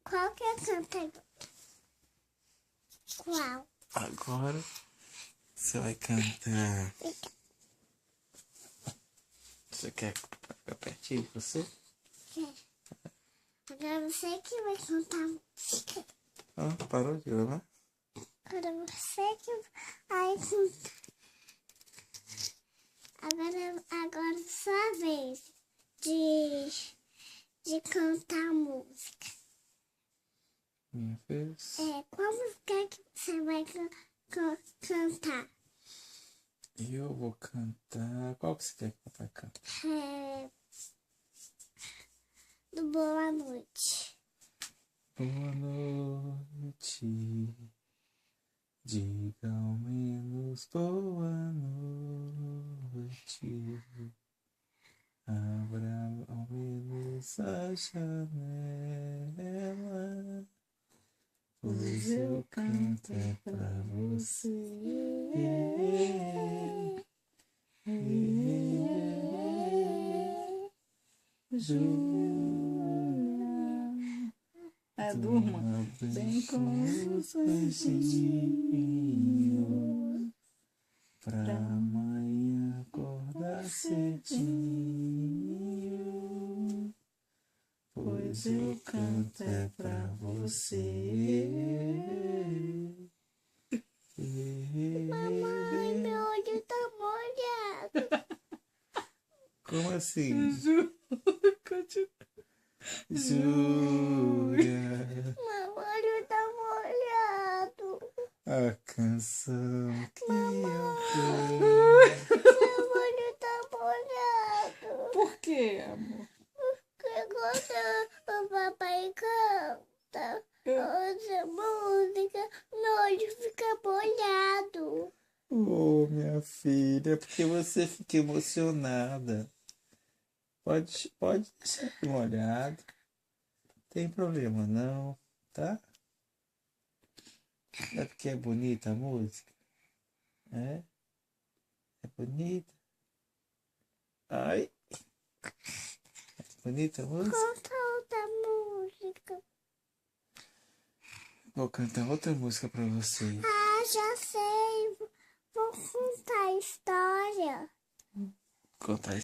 Qual que é a cantada? Qual? Agora você vai cantar. Você quer ficar pertinho de você? Quer. Agora você que vai cantar música. Ah, parou de gravar? Agora você que vai cantar. Agora é sua vez de cantar música. Minha vez. Qual música que você vai cantar? Eu vou cantar. Qual que você quer que o papai cante? Do Boa Noite. Boa noite. Diga ao menos boa noite. Abra ao menos a janela. Pois eu canto é pra você. Durma bem com os anjinhos, pra amanhã acordar cedinho. Pois eu canto é pra você. Mamãe, meu olho tá molhado. Como assim? Jura? Jura? Meu olho tá molhado. A canção que eu Meu olho tá molhado. Por quê, amor? Porque quando o papai canta essa música, meu olho fica molhado. Oh, minha filha, porque você fica emocionada. Pode deixar aqui molhado. Tem problema não, tá? É porque é bonita a música? É? É bonita? Ai! É bonita a música? Canta outra música. Vou cantar outra música pra você. Ah, já sei. Vou contar a história. Contar